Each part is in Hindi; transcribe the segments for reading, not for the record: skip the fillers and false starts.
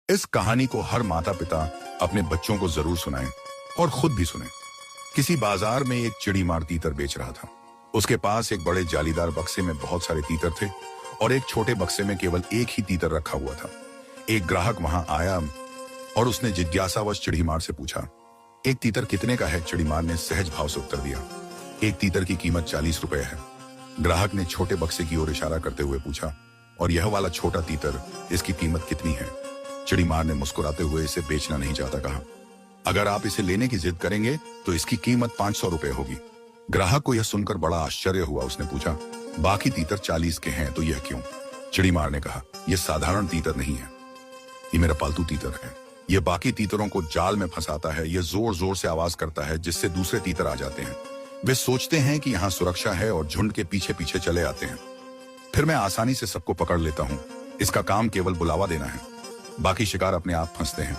इस कहानी को हर माता पिता अपने बच्चों को जरूर सुनाएं और खुद भी सुनें। किसी बाजार में एक चिड़ीमार तीतर बेच रहा था। उसके पास एक बड़े जालीदार बक्से में बहुत सारे तीतर थे और एक छोटे बक्से में केवल एक ही तीतर रखा हुआ था। एक ग्राहक वहां आया और उसने जिज्ञासावश चिड़ीमार से पूछा, एक तीतर कितने का है? चिड़ीमार ने सहज भाव से उत्तर दिया, एक तीतर की कीमत 40 रुपए है। ग्राहक ने छोटे बक्से की ओर इशारा करते हुए पूछा, और यह वाला छोटा तीतर, इसकी कीमत कितनी है? चिड़ीमार ने मुस्कुराते हुए इसे बेचना नहीं चाहता कहा, अगर आप इसे लेने की जिद करेंगे तो इसकी कीमत 500 रुपए होगी। ग्राहक को यह सुनकर बड़ा आश्चर्य हुआ। उसने पूछा, बाकी तीतर 40 के हैं तो यह क्यों? चिड़ीमार ने कहा, यह साधारण तीतर नहीं है, ये मेरा पालतू तीतर है। यह बाकी तीतरों को जाल में फंसाता है। यह जोर जोर से आवाज करता है जिससे दूसरे तीतर आ जाते हैं। वे सोचते हैं कि यहाँ सुरक्षा है और झुंड के पीछे पीछे चले आते हैं। फिर मैं आसानी से सबको पकड़ लेता हूँ। इसका काम केवल बुलावा देना है, बाकी शिकार अपने आप फंसते हैं।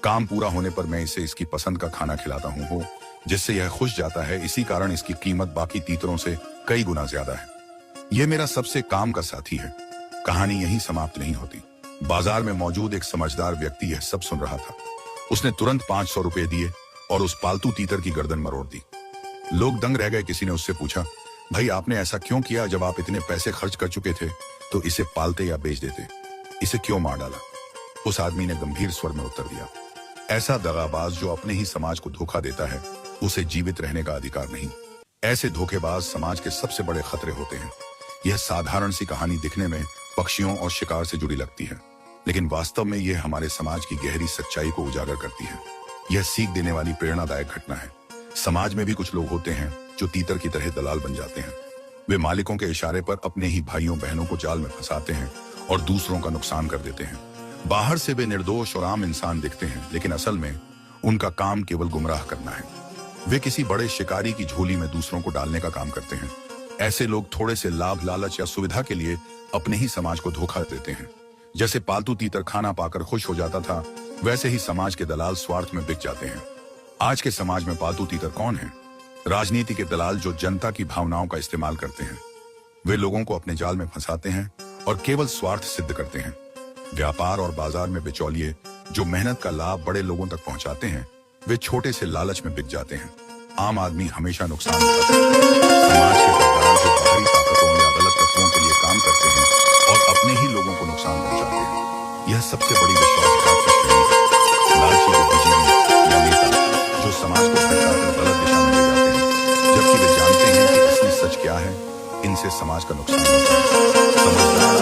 काम पूरा होने पर मैं इसे इसकी पसंद का खाना खिलाता हूँ जिससे यह खुश जाता है। इसी कारण इसकी कीमत बाकी तीतरों से कई गुना ज्यादा है। यह मेरा सबसे काम का साथी है। कहानी यहीं समाप्त नहीं होती। बाजार में मौजूद एक समझदार व्यक्ति यह सब सुन रहा था। उसने तुरंत 500 रुपए दिए और उस पालतू तीतर की गर्दन मरोड़ दी। लोग दंग रह गए। किसी ने उससे पूछा, भाई आपने ऐसा क्यों किया? जब आप इतने पैसे खर्च कर चुके थे तो इसे पालते या बेच देते, इसे क्यों मार डाला? उस आदमी ने गंभीर स्वर में उत्तर दिया, ऐसा दगाबाज जो अपने ही समाज को धोखा देता है, उसे जीवित रहने का अधिकार नहीं। ऐसे धोखेबाज समाज के सबसे बड़े खतरे होते हैं। यह साधारण सी कहानी दिखने में पक्षियों और शिकार से जुड़ी लगती है, लेकिन वास्तव में यह हमारे समाज की गहरी सच्चाई को उजागर करती है। यह सीख देने वाली प्रेरणादायक घटना है। समाज में भी कुछ लोग होते हैं जो तीतर की तरह दलाल बन जाते हैं। वे मालिकों के इशारे पर अपने ही भाइयों बहनों को जाल में फंसाते हैं और दूसरों का नुकसान कर देते हैं। बाहर से वे निर्दोष और आम इंसान दिखते हैं, लेकिन असल में उनका काम केवल गुमराह करना है। वे किसी बड़े शिकारी की झोली में दूसरों को डालने का काम करते हैं। ऐसे लोग थोड़े से लाभ, लालच या सुविधा के लिए अपने ही समाज को धोखा देते हैं। जैसे पालतू तीतर खाना पाकर खुश हो जाता था, वैसे ही समाज के दलाल स्वार्थ में बिक जाते हैं। आज के समाज में पालतू तीतर कौन है? राजनीति के दलाल जो जनता की भावनाओं का इस्तेमाल करते हैं। वे लोगों को अपने जाल में फंसाते हैं और केवल स्वार्थ सिद्ध करते हैं। व्यापार और बाजार में बिचौलिए जो मेहनत का लाभ बड़े लोगों तक पहुंचाते हैं, वे छोटे से लालच में बिक जाते हैं। आम आदमी हमेशा नुकसान उठाता है। समाज के सरदार जो बाहरी ताकतों या गलत तत्वों के लिए काम करते हैं और अपने ही लोगों को नुकसान पहुंचाते हैं, यह सबसे बड़ी विश्वासघात श्रेणी है। लालची बुद्धिजीवी या नेता जो समाज को भटकाकर गलत दिशा में ले जाते हैं, जबकि वे जानते हैं कि असली सच क्या है। इनसे समाज का नुकसान होता है। समझदार